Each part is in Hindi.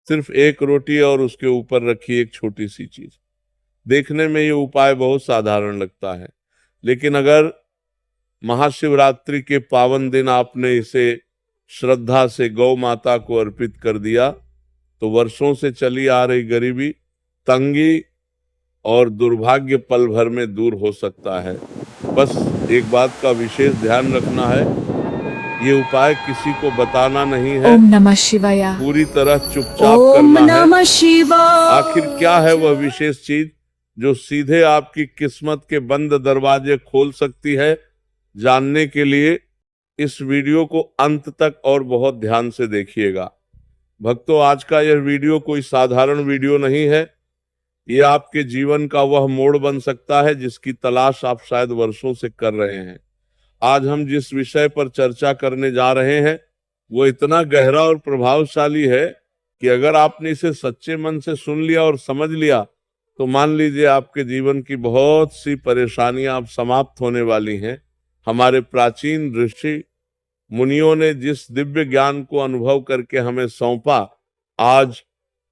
सिर्फ एक रोटी और उसके ऊपर रखी एक छोटी सी चीज। देखने में ये उपाय बहुत साधारण लगता है, लेकिन अगर महाशिवरात्रि के पावन दिन आपने इसे श्रद्धा से गौ माता को अर्पित कर दिया तो वर्षों से चली आ रही गरीबी, तंगी और दुर्भाग्य पल भर में दूर हो सकता है। बस एक बात का विशेष ध्यान रखना है, ये उपाय किसी को बताना नहीं है। ओम नमः शिवाय। पूरी तरह चुपचाप ओम करना है। नमः शिवाय। आखिर क्या है वह विशेष चीज जो सीधे आपकी किस्मत के बंद दरवाजे खोल सकती है? जानने के लिए इस वीडियो को अंत तक और बहुत ध्यान से देखिएगा। भक्तों, आज का यह वीडियो कोई साधारण वीडियो नहीं है। ये आपके जीवन का वह मोड़ बन सकता है जिसकी तलाश आप शायद वर्षों से कर रहे हैं। आज हम जिस विषय पर चर्चा करने जा रहे हैं वो इतना गहरा और प्रभावशाली है कि अगर आपने इसे सच्चे मन से सुन लिया और समझ लिया तो मान लीजिए आपके जीवन की बहुत सी परेशानियां अब समाप्त होने वाली हैं। हमारे प्राचीन ऋषि मुनियों ने जिस दिव्य ज्ञान को अनुभव करके हमें सौंपा, आज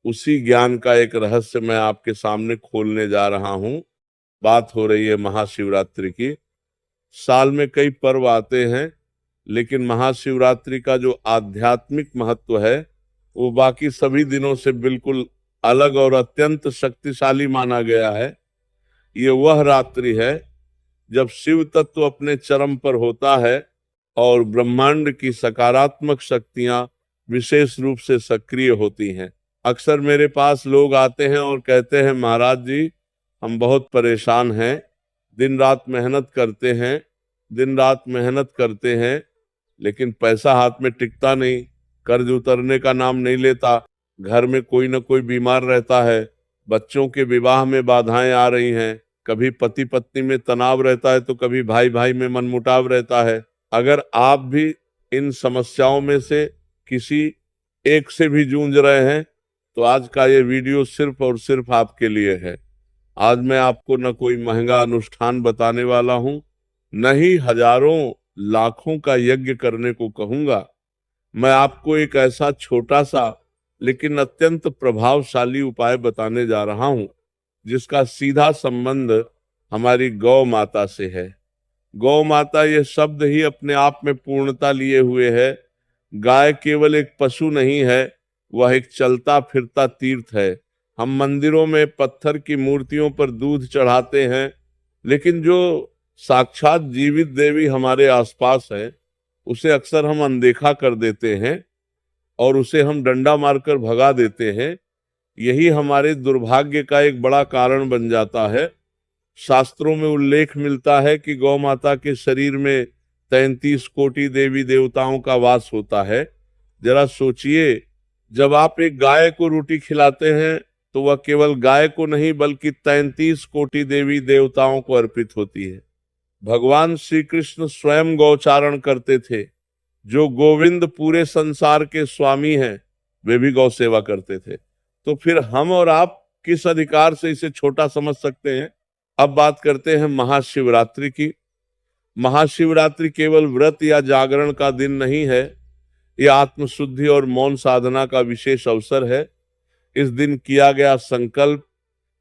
उसी ज्ञान का एक रहस्य मैं आपके सामने खोलने जा रहा हूं। बात हो रही है महाशिवरात्रि की। साल में कई पर्व आते हैं, लेकिन महाशिवरात्रि का जो आध्यात्मिक महत्व है वो बाकी सभी दिनों से बिल्कुल अलग और अत्यंत शक्तिशाली माना गया है। ये वह रात्रि है जब शिव तत्व अपने चरम पर होता है और ब्रह्मांड की सकारात्मक शक्तियां विशेष रूप से सक्रिय होती हैं। अक्सर मेरे पास लोग आते हैं और कहते हैं, महाराज जी हम बहुत परेशान हैं, दिन रात मेहनत करते हैं लेकिन पैसा हाथ में टिकता नहीं, कर्ज उतरने का नाम नहीं लेता, घर में कोई न कोई बीमार रहता है, बच्चों के विवाह में बाधाएं आ रही हैं, कभी पति पत्नी में तनाव रहता है तो कभी भाई भाई में मनमुटाव रहता है। अगर आप भी इन समस्याओं में से किसी एक से भी जूझ रहे हैं तो आज का ये वीडियो सिर्फ और सिर्फ आपके लिए है। आज मैं आपको न कोई महंगा अनुष्ठान बताने वाला हूं, न ही हजारों लाखों का यज्ञ करने को कहूंगा। मैं आपको एक ऐसा छोटा सा लेकिन अत्यंत प्रभावशाली उपाय बताने जा रहा हूं जिसका सीधा संबंध हमारी गौ माता से है। गौ माता ये शब्द ही अपने आप में पूर्णता लिए हुए है। गाय केवल एक पशु नहीं है, वह एक चलता फिरता तीर्थ है। हम मंदिरों में पत्थर की मूर्तियों पर दूध चढ़ाते हैं, लेकिन जो साक्षात जीवित देवी हमारे आसपास है उसे अक्सर हम अनदेखा कर देते हैं और उसे हम डंडा मारकर भगा देते हैं। यही हमारे दुर्भाग्य का एक बड़ा कारण बन जाता है। शास्त्रों में उल्लेख मिलता है कि गौ माता के शरीर में 33 कोटि देवी देवताओं का वास होता है। जरा सोचिए, जब आप एक गाय को रोटी खिलाते हैं तो वह केवल गाय को नहीं बल्कि 33 कोटि देवी देवताओं को अर्पित होती है। भगवान श्री कृष्ण स्वयं गौचारण करते थे। जो गोविंद पूरे संसार के स्वामी हैं वे भी गौ सेवा करते थे। तो फिर हम और आप किस अधिकार से इसे छोटा समझ सकते हैं? अब बात करते हैं महाशिवरात्रि की। महाशिवरात्रि केवल व्रत या जागरण का दिन नहीं है, यह आत्मशुद्धि और मौन साधना का विशेष अवसर है। इस दिन किया गया संकल्प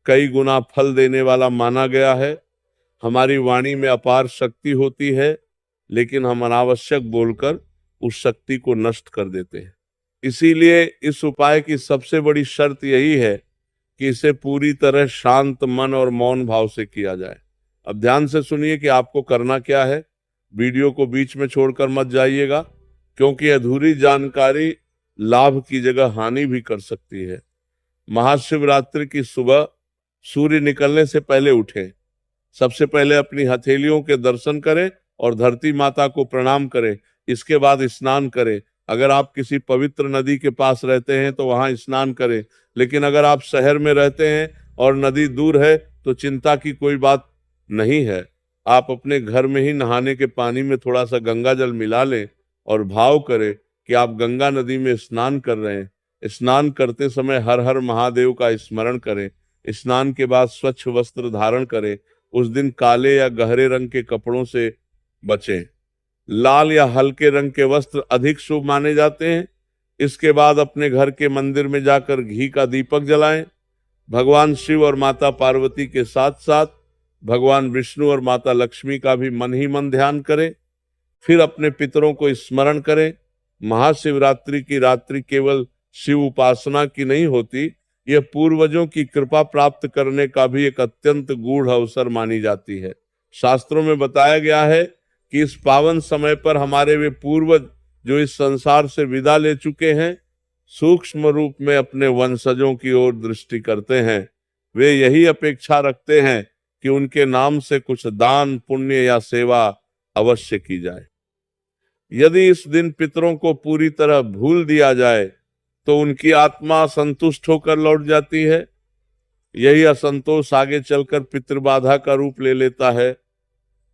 कई गुना फल देने वाला माना गया है। हमारी वाणी में अपार शक्ति होती है, लेकिन हम अनावश्यक बोलकर उस शक्ति को नष्ट कर देते हैं। इसीलिए इस उपाय की सबसे बड़ी शर्त यही है कि इसे पूरी तरह शांत मन और मौन भाव से किया जाए। अब ध्यान से सुनिए कि आपको करना क्या है। वीडियो को बीच में छोड़कर मत जाइएगा, क्योंकि अधूरी जानकारी लाभ की जगह हानि भी कर सकती है। महाशिवरात्रि की सुबह सूर्य निकलने से पहले उठें। सबसे पहले अपनी हथेलियों के दर्शन करें और धरती माता को प्रणाम करें। इसके बाद स्नान करें। अगर आप किसी पवित्र नदी के पास रहते हैं तो वहां स्नान करें, लेकिन अगर आप शहर में रहते हैं और नदी दूर है तो चिंता की कोई बात नहीं है। आप अपने घर में ही नहाने के पानी में थोड़ा सा गंगा जल मिला लें और भाव करें कि आप गंगा नदी में स्नान कर रहे हैं। स्नान करते समय हर हर महादेव का स्मरण करें। स्नान के बाद स्वच्छ वस्त्र धारण करें। उस दिन काले या गहरे रंग के कपड़ों से बचें। लाल या हल्के रंग के वस्त्र अधिक शुभ माने जाते हैं। इसके बाद अपने घर के मंदिर में जाकर घी का दीपक जलाएं। भगवान शिव और माता पार्वती के साथ साथ भगवान विष्णु और माता लक्ष्मी का भी मन ही मन ध्यान करें। फिर अपने पितरों को स्मरण करें। महाशिवरात्रि की रात्रि केवल शिव उपासना की नहीं होती, यह पूर्वजों की कृपा प्राप्त करने का भी एक अत्यंत गूढ़ अवसर मानी जाती है। शास्त्रों में बताया गया है कि इस पावन समय पर हमारे वे पूर्वज जो इस संसार से विदा ले चुके हैं, सूक्ष्म रूप में अपने वंशजों की ओर दृष्टि करते हैं। वे यही अपेक्षा रखते हैं कि उनके नाम से कुछ दान पुण्य या सेवा अवश्य की जाए। यदि इस दिन पितरों को पूरी तरह भूल दिया जाए तो उनकी आत्मा संतुष्ट होकर लौट जाती है। यही असंतोष आगे चलकर पितृबाधा का रूप ले लेता है।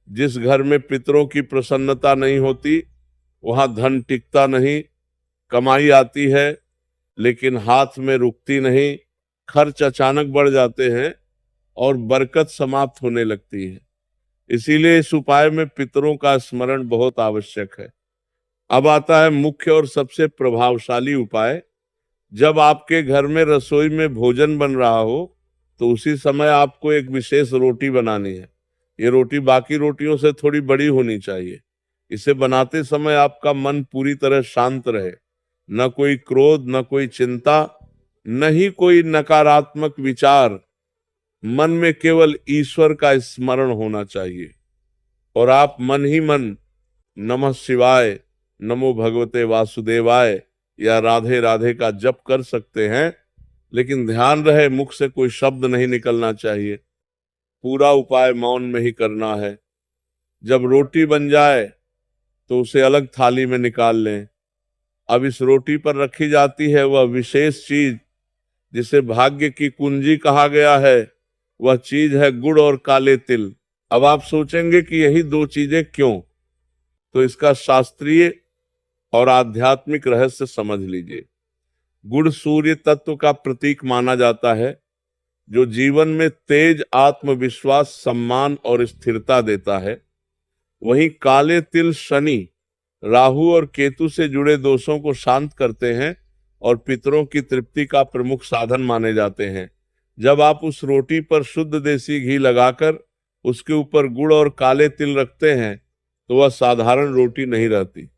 जिस घर में पितरों की प्रसन्नता नहीं होती, वहां धन टिकता नहीं। कमाई आती है लेकिन हाथ में रुकती नहीं, खर्च अचानक बढ़ जाते हैं और बरकत समाप्त होने लगती है। इसीलिए इस उपाय में पितरों का स्मरण बहुत आवश्यक है। अब आता है मुख्य और सबसे प्रभावशाली उपाय। जब आपके घर में रसोई में भोजन बन रहा हो तो उसी समय आपको एक विशेष रोटी बनानी है। ये रोटी बाकी रोटियों से थोड़ी बड़ी होनी चाहिए। इसे बनाते समय आपका मन पूरी तरह शांत रहे, न कोई क्रोध, न कोई चिंता, न ही कोई नकारात्मक विचार। मन में केवल ईश्वर का स्मरण होना चाहिए और आप मन ही मन नमः शिवाय, नमो भगवते वासुदेवाय या राधे राधे का जप कर सकते हैं, लेकिन ध्यान रहे मुख से कोई शब्द नहीं निकलना चाहिए। पूरा उपाय मौन में ही करना है। जब रोटी बन जाए तो उसे अलग थाली में निकाल लें। अब इस रोटी पर रखी जाती है वह विशेष चीज जिसे भाग्य की कुंजी कहा गया है। वह चीज है गुड़ और काले तिल। अब आप सोचेंगे कि यही दो चीजें क्यों, तो इसका शास्त्रीय और आध्यात्मिक रहस्य समझ लीजिए। गुड़ सूर्य तत्व का प्रतीक माना जाता है, जो जीवन में तेज, आत्मविश्वास, सम्मान और स्थिरता देता है। वहीं काले तिल शनि, राहु और केतु से जुड़े दोषों को शांत करते हैं और पितरों की तृप्ति का प्रमुख साधन माने जाते हैं। जब आप उस रोटी पर शुद्ध देसी घी लगाकर उसके ऊपर गुड़ और काले तिल रखते हैं तो वह साधारण रोटी नहीं रहती,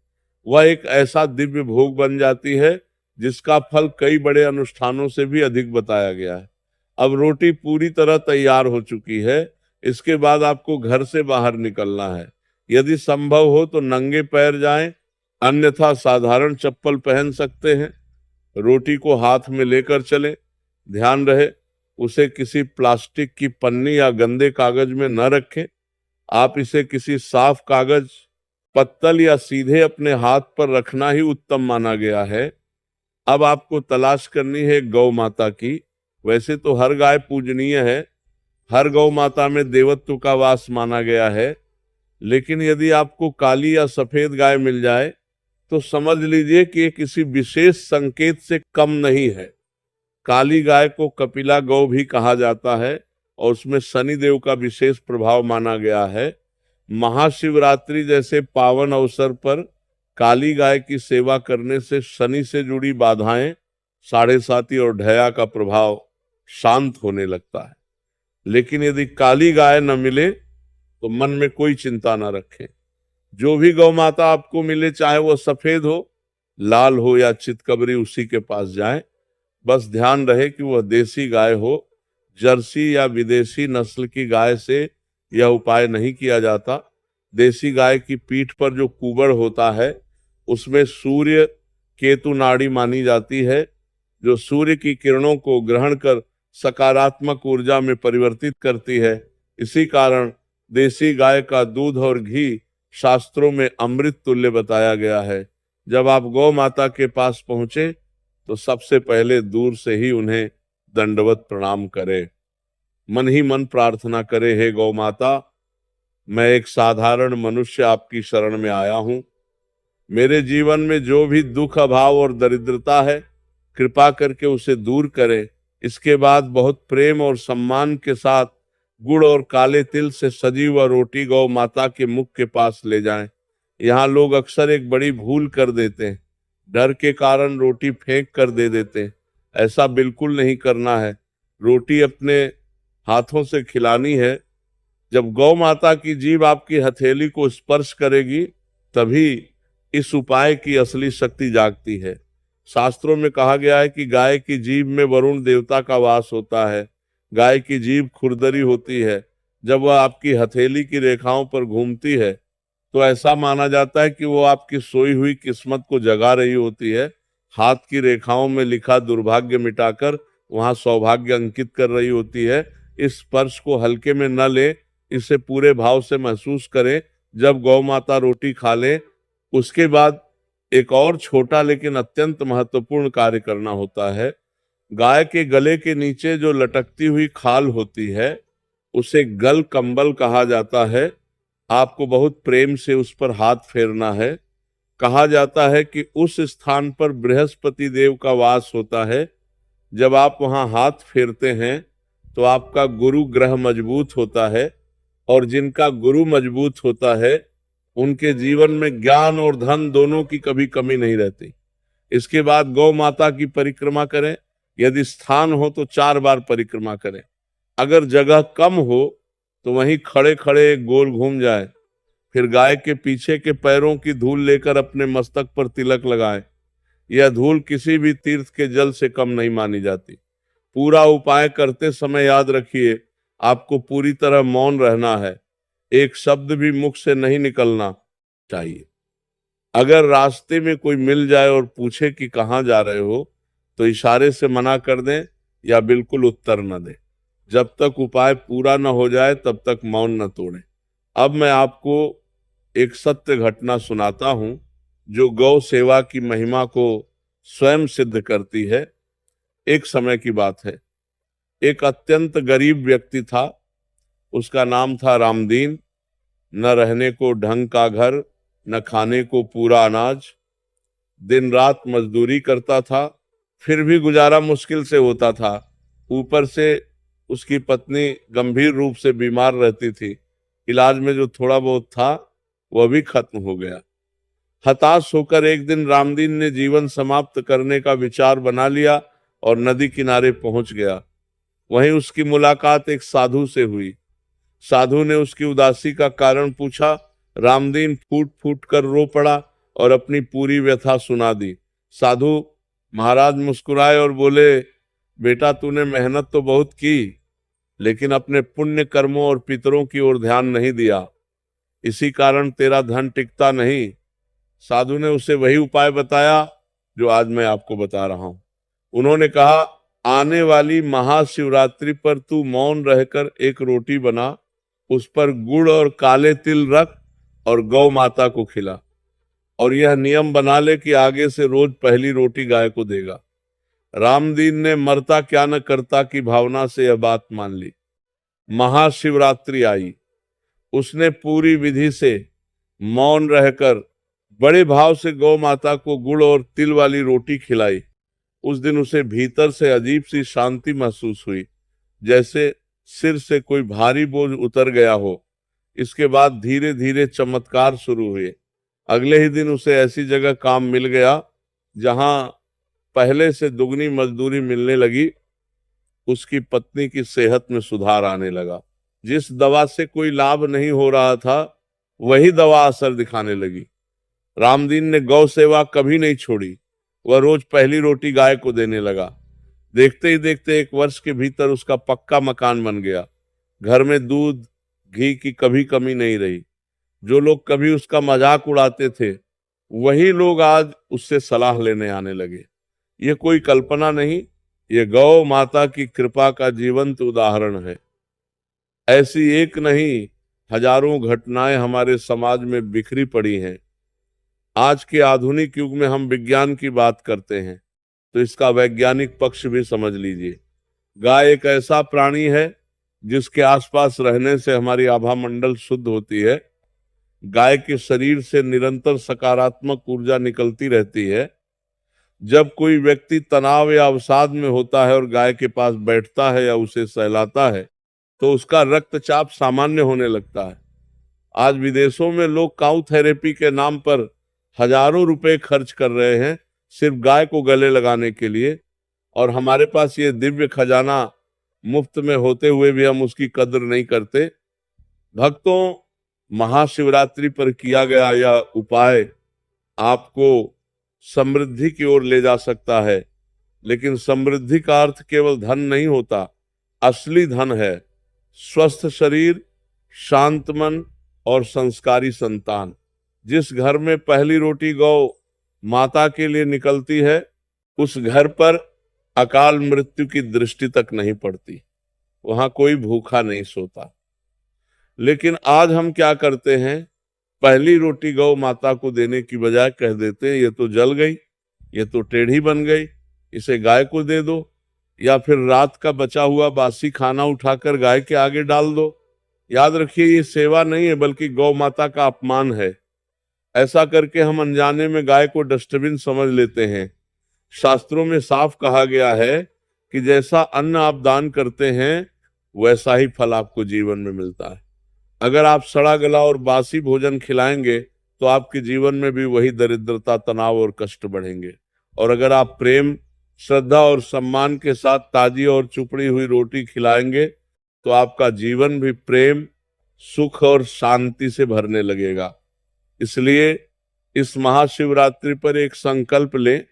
वह एक ऐसा दिव्य भोग बन जाती है जिसका फल कई बड़े अनुष्ठानों से भी अधिक बताया गया है। अब रोटी पूरी तरह तैयार हो चुकी है। इसके बाद आपको घर से बाहर निकलना है। यदि संभव हो तो नंगे पैर जाएं, अन्यथा साधारण चप्पल पहन सकते हैं। रोटी को हाथ में लेकर चलें। ध्यान रहे उसे किसी प्लास्टिक की पन्नी या गंदे कागज में न रखें। आप इसे किसी साफ कागज, पत्तल या सीधे अपने हाथ पर रखना ही उत्तम माना गया है। अब आपको तलाश करनी है गौ माता की। वैसे तो हर गाय पूजनीय है, हर गौ माता में देवत्व का वास माना गया है, लेकिन यदि आपको काली या सफेद गाय मिल जाए तो समझ लीजिए कि ये किसी विशेष संकेत से कम नहीं है। काली गाय को कपिला गौ भी कहा जाता है और उसमें शनि देव का विशेष प्रभाव माना गया है। महाशिवरात्रि जैसे पावन अवसर पर काली गाय की सेवा करने से शनि से जुड़ी बाधाएं, साढ़े साती और ढया का प्रभाव शांत होने लगता है। लेकिन यदि काली गाय न मिले तो मन में कोई चिंता न रखें। जो भी गौ माता आपको मिले, चाहे वो सफेद हो, लाल हो या चितकबरी, उसी के पास जाएं। बस ध्यान रहे कि वह देसी गाय हो। जर्सी या विदेशी नस्ल की गाय से यह उपाय नहीं किया जाता। देसी गाय की पीठ पर जो कुबड़ होता है उसमें सूर्य केतु नाड़ी मानी जाती है, जो सूर्य की किरणों को ग्रहण कर सकारात्मक ऊर्जा में परिवर्तित करती है। इसी कारण देसी गाय का दूध और घी शास्त्रों में अमृत तुल्य बताया गया है। जब आप गौ माता के पास पहुंचे तो सबसे पहले दूर से ही उन्हें दंडवत प्रणाम करें। मन ही मन प्रार्थना करे, हे गौ माता, मैं एक साधारण मनुष्य आपकी शरण में आया हूं। मेरे जीवन में जो भी दुख, अभाव और दरिद्रता है, कृपा करके उसे दूर करें। इसके बाद बहुत प्रेम और सम्मान के साथ गुड़ और काले तिल से सजी हुई रोटी गौ माता के मुख के पास ले जाएं। यहाँ लोग अक्सर एक बड़ी भूल कर देते हैं। डर के कारण रोटी फेंक कर दे देते हैं। ऐसा बिल्कुल नहीं करना है। रोटी अपने हाथों से खिलानी है। जब गौ माता की जीभ आपकी हथेली को स्पर्श करेगी, तभी इस उपाय की असली शक्ति जागती है। शास्त्रों में कहा गया है कि गाय की जीभ में वरुण देवता का वास होता है। गाय की जीभ खुरदरी होती है। जब वह आपकी हथेली की रेखाओं पर घूमती है, तो ऐसा माना जाता है कि वो आपकी सोई हुई किस्मत को जगा रही होती है। हाथ की रेखाओं में लिखा दुर्भाग्य मिटाकर वहां सौभाग्य अंकित कर रही होती है। इस स्पर्श को हल्के में न ले, इसे पूरे भाव से महसूस करें। जब गौ माता रोटी खा ले, उसके बाद एक और छोटा लेकिन अत्यंत महत्वपूर्ण कार्य करना होता है। गाय के गले के नीचे जो लटकती हुई खाल होती है, उसे गल कंबल कहा जाता है। आपको बहुत प्रेम से उस पर हाथ फेरना है। कहा जाता है कि उस स्थान पर बृहस्पति देव का वास होता है। जब आप वहां हाथ फेरते हैं, तो आपका गुरु ग्रह मजबूत होता है, और जिनका गुरु मजबूत होता है, उनके जीवन में ज्ञान और धन दोनों की कभी कमी नहीं रहती। इसके बाद गौ माता की परिक्रमा करें। यदि स्थान हो तो 4 बार परिक्रमा करें। अगर जगह कम हो तो वहीं खड़े खड़े गोल घूम जाए। फिर गाय के पीछे के पैरों की धूल लेकर अपने मस्तक पर तिलक लगाए। यह धूल किसी भी तीर्थ के जल से कम नहीं मानी जाती। पूरा उपाय करते समय याद रखिए, आपको पूरी तरह मौन रहना है। एक शब्द भी मुख से नहीं निकलना चाहिए। अगर रास्ते में कोई मिल जाए और पूछे कि कहाँ जा रहे हो, तो इशारे से मना कर दें या बिल्कुल उत्तर न दें। जब तक उपाय पूरा न हो जाए, तब तक मौन न तोड़ें। अब मैं आपको एक सत्य घटना सुनाता हूं, जो गौ सेवा की महिमा को स्वयं सिद्ध करती है। एक समय की बात है। एक अत्यंत गरीब व्यक्ति था। उसका नाम था रामदीन। न रहने को ढंग का घर, न खाने को पूरा अनाज। दिन रात मजदूरी करता था, फिर भी गुजारा मुश्किल से होता था। ऊपर से उसकी पत्नी गंभीर रूप से बीमार रहती थी। इलाज में जो थोड़ा बहुत था, वह भी खत्म हो गया। हताश होकर एक दिन रामदीन ने जीवन समाप्त करने का विचार बना लिया और नदी किनारे पहुंच गया। वहीं उसकी मुलाकात एक साधु से हुई। साधु ने उसकी उदासी का कारण पूछा। रामदीन फूट फूट कर रो पड़ा और अपनी पूरी व्यथा सुना दी। साधु महाराज मुस्कुराए और बोले, बेटा, तूने मेहनत तो बहुत की, लेकिन अपने पुण्य कर्मों और पितरों की ओर ध्यान नहीं दिया। इसी कारण तेरा धन टिकता नहीं। साधु ने उसे वही उपाय बताया जो आज मैं आपको बता रहा हूं। उन्होंने कहा, आने वाली महाशिवरात्रि पर तू मौन रहकर एक रोटी बना, उस पर गुड़ और काले तिल रख और गौ माता को खिला, और यह नियम बना ले कि आगे से रोज पहली रोटी गाय को देगा। रामदीन ने मरता क्या न करता की भावना से यह बात मान ली। महाशिवरात्रि आई। उसने पूरी विधि से मौन रहकर बड़े भाव से गौ माता को गुड़ और तिल वाली रोटी खिलाई। उस दिन उसे भीतर से अजीब सी शांति महसूस हुई, जैसे सिर से कोई भारी बोझ उतर गया हो। इसके बाद धीरे धीरे चमत्कार शुरू हुए। अगले ही दिन उसे ऐसी जगह काम मिल गया जहां पहले से दुगनी मजदूरी मिलने लगी। उसकी पत्नी की सेहत में सुधार आने लगा। जिस दवा से कोई लाभ नहीं हो रहा था, वही दवा असर दिखाने लगी। रामदीन ने गौ सेवा कभी नहीं छोड़ी। वह रोज पहली रोटी गाय को देने लगा। देखते ही देखते 1 वर्ष के भीतर उसका पक्का मकान बन गया। घर में दूध घी की कभी कमी नहीं रही। जो लोग कभी उसका मजाक उड़ाते थे, वही लोग आज उससे सलाह लेने आने लगे। ये कोई कल्पना नहीं, ये गौ माता की कृपा का जीवंत उदाहरण है। ऐसी एक नहीं, हजारों घटनाएं हमारे समाज में बिखरी पड़ी हैं। आज के आधुनिक युग में हम विज्ञान की बात करते हैं, तो इसका वैज्ञानिक पक्ष भी समझ लीजिए। गाय एक ऐसा प्राणी है जिसके आसपास रहने से हमारी आभा मंडल शुद्ध होती है। गाय के शरीर से निरंतर सकारात्मक ऊर्जा निकलती रहती है। जब कोई व्यक्ति तनाव या अवसाद में होता है और गाय के पास बैठता है या उसे सहलाता है, तो उसका रक्तचाप सामान्य होने लगता है। आज विदेशों में लोग काउ थेरेपी के नाम पर हजारों रुपए खर्च कर रहे हैं, सिर्फ गाय को गले लगाने के लिए, और हमारे पास ये दिव्य खजाना मुफ्त में होते हुए भी हम उसकी कद्र नहीं करते। भक्तों, महाशिवरात्रि पर किया गया यह उपाय आपको समृद्धि की ओर ले जा सकता है, लेकिन समृद्धि का अर्थ केवल धन नहीं होता। असली धन है स्वस्थ शरीर, शांत मन और संस्कारी संतान। जिस घर में पहली रोटी गौ माता के लिए निकलती है, उस घर पर अकाल मृत्यु की दृष्टि तक नहीं पड़ती, वहां कोई भूखा नहीं सोता। लेकिन आज हम क्या करते हैं, पहली रोटी गौ माता को देने की बजाय कह देते हैं ये तो जल गई, ये तो टेढ़ी बन गई, इसे गाय को दे दो, या फिर रात का बचा हुआ बासी खाना उठाकर गाय के आगे डाल दो। याद रखिए, ये सेवा नहीं है बल्कि गौ माता का अपमान है। ऐसा करके हम अनजाने में गाय को डस्टबिन समझ लेते हैं। शास्त्रों में साफ कहा गया है कि जैसा अन्न आप दान करते हैं वैसा ही फल आपको जीवन में मिलता है। अगर आप सड़ा गला और बासी भोजन खिलाएंगे तो आपके जीवन में भी वही दरिद्रता, तनाव और कष्ट बढ़ेंगे। और अगर आप प्रेम, श्रद्धा और सम्मान के साथ ताजी और चुपड़ी हुई रोटी खिलाएंगे तो आपका जीवन भी प्रेम, सुख और शांति से भरने लगेगा। इसलिए इस महाशिवरात्रि पर एक संकल्प लें।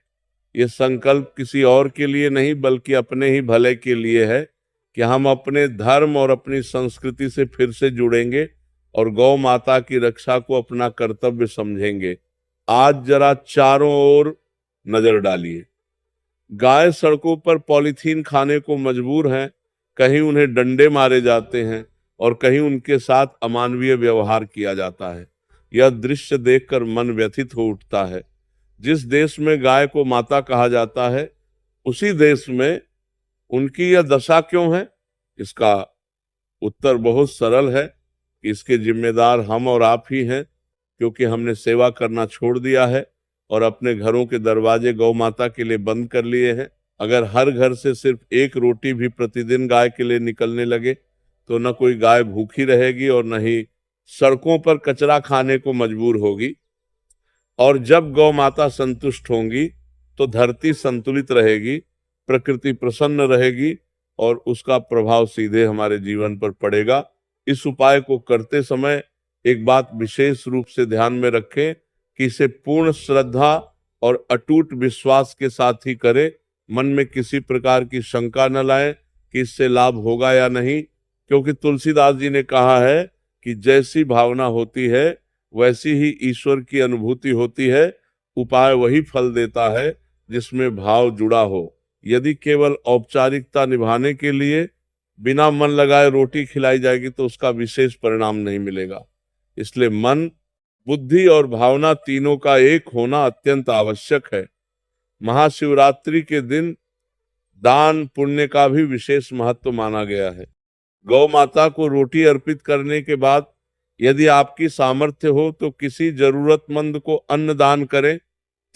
ये संकल्प किसी और के लिए नहीं बल्कि अपने ही भले के लिए है कि हम अपने धर्म और अपनी संस्कृति से फिर से जुड़ेंगे और गौ माता की रक्षा को अपना कर्तव्य समझेंगे। आज जरा चारों ओर नजर डालिए। गाय सड़कों पर पॉलीथीन खाने को मजबूर हैं, कहीं उन्हें डंडे मारे जाते हैं और कहीं उनके साथ अमानवीय व्यवहार किया जाता है। यह दृश्य देखकर मन व्यथित हो उठता है। जिस देश में गाय को माता कहा जाता है, उसी देश में उनकी यह दशा क्यों है? इसका उत्तर बहुत सरल है कि इसके जिम्मेदार हम और आप ही हैं, क्योंकि हमने सेवा करना छोड़ दिया है और अपने घरों के दरवाजे गौ माता के लिए बंद कर लिए हैं। अगर हर घर से सिर्फ एक रोटी भी प्रतिदिन गाय के लिए निकलने लगे तो न कोई गाय भूखी रहेगी और न ही सड़कों पर कचरा खाने को मजबूर होगी। और जब गौ माता संतुष्ट होंगी तो धरती संतुलित रहेगी, प्रकृति प्रसन्न रहेगी और उसका प्रभाव सीधे हमारे जीवन पर पड़ेगा। इस उपाय को करते समय एक बात विशेष रूप से ध्यान में रखें कि इसे पूर्ण श्रद्धा और अटूट विश्वास के साथ ही करें। मन में किसी प्रकार की शंका न लाएं कि इससे लाभ होगा या नहीं, क्योंकि तुलसीदास जी ने कहा है कि जैसी भावना होती है वैसी ही ईश्वर की अनुभूति होती है। उपाय वही फल देता है जिसमें भाव जुड़ा हो। यदि केवल औपचारिकता निभाने के लिए बिना मन लगाए रोटी खिलाई जाएगी तो उसका विशेष परिणाम नहीं मिलेगा। इसलिए मन, बुद्धि और भावना तीनों का एक होना अत्यंत आवश्यक है। महाशिवरात्रि के दिन दान पुण्य का भी विशेष महत्व माना गया है। गौ माता को रोटी अर्पित करने के बाद यदि आपकी सामर्थ्य हो तो किसी जरूरतमंद को अन्न दान करें,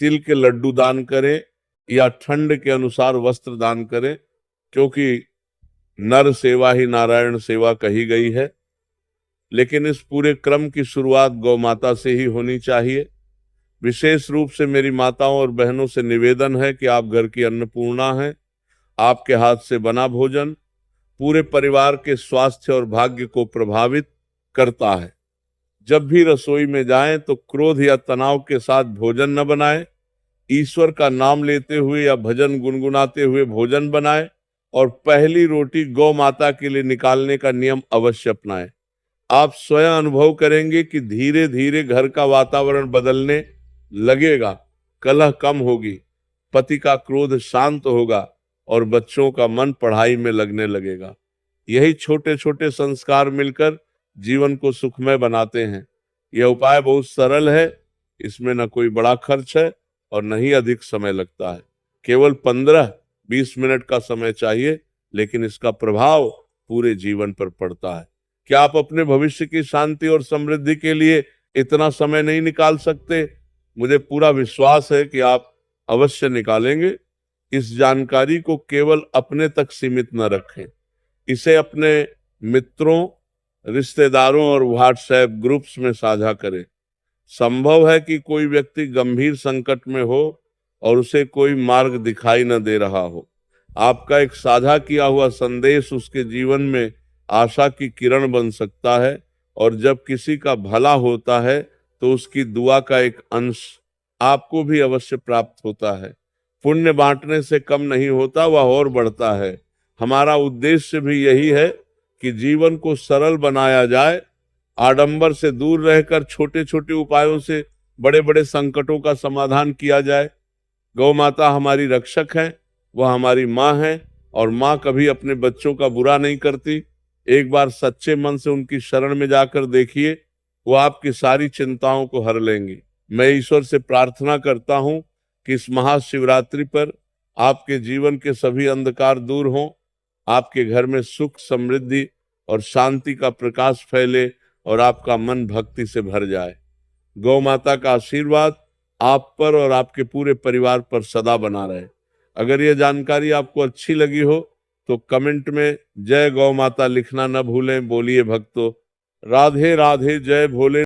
तिल के लड्डू दान करें या ठंड के अनुसार वस्त्र दान करें, क्योंकि नर सेवा ही नारायण सेवा कही गई है। लेकिन इस पूरे क्रम की शुरुआत गौ माता से ही होनी चाहिए। विशेष रूप से मेरी माताओं और बहनों से निवेदन है कि आप घर की अन्नपूर्णा हैं। आपके हाथ से बना भोजन पूरे परिवार के स्वास्थ्य और भाग्य को प्रभावित करता है। जब भी रसोई में जाएं तो क्रोध या तनाव के साथ भोजन न बनाएं। ईश्वर का नाम लेते हुए या भजन गुनगुनाते हुए भोजन बनाएं और पहली रोटी गौ माता के लिए निकालने का नियम अवश्य अपनाएं। आप स्वयं अनुभव करेंगे कि धीरे धीरे घर का वातावरण बदलने लगेगा। कलह कम होगी, पति का क्रोध शांत होगा और बच्चों का मन पढ़ाई में लगने लगेगा। यही छोटे छोटे संस्कार मिलकर जीवन को सुखमय बनाते हैं। यह उपाय बहुत सरल है, इसमें न कोई बड़ा खर्च है और न ही अधिक समय लगता है। केवल 15-20 मिनट का समय चाहिए, लेकिन इसका प्रभाव पूरे जीवन पर पड़ता है। क्या आप अपने भविष्य की शांति और समृद्धि के लिए इतना समय नहीं निकाल सकते? मुझे पूरा विश्वास है कि आप अवश्य निकालेंगे। इस जानकारी को केवल अपने तक सीमित न रखें, इसे अपने मित्रों, रिश्तेदारों और व्हाट्सएप ग्रुप्स में साझा करें। संभव है कि कोई व्यक्ति गंभीर संकट में हो और उसे कोई मार्ग दिखाई न दे रहा हो। आपका एक साझा किया हुआ संदेश उसके जीवन में आशा की किरण बन सकता है, और जब किसी का भला होता है तो उसकी दुआ का एक अंश आपको भी अवश्य प्राप्त होता है। पुण्य बांटने से कम नहीं होता, वह और बढ़ता है। हमारा उद्देश्य भी यही है कि जीवन को सरल बनाया जाए, आडंबर से दूर रहकर छोटे छोटे उपायों से बड़े बड़े संकटों का समाधान किया जाए। गौ माता हमारी रक्षक है, वह हमारी माँ है, और माँ कभी अपने बच्चों का बुरा नहीं करती। एक बार सच्चे मन से उनकी शरण में जाकर देखिए, वो आपकी सारी चिंताओं को हर लेंगी। मैं ईश्वर से प्रार्थना करता हूं कि इस महाशिवरात्रि पर आपके जीवन के सभी अंधकार दूर हों, आपके घर में सुख, समृद्धि और शांति का प्रकाश फैले, और आपका मन भक्ति से भर जाए। गौ माता का आशीर्वाद आप पर और आपके पूरे परिवार पर सदा बना रहे। अगर यह जानकारी आपको अच्छी लगी हो तो कमेंट में जय गौ माता लिखना न भूलें। बोलिए भक्तों, राधे राधे, जय भोले।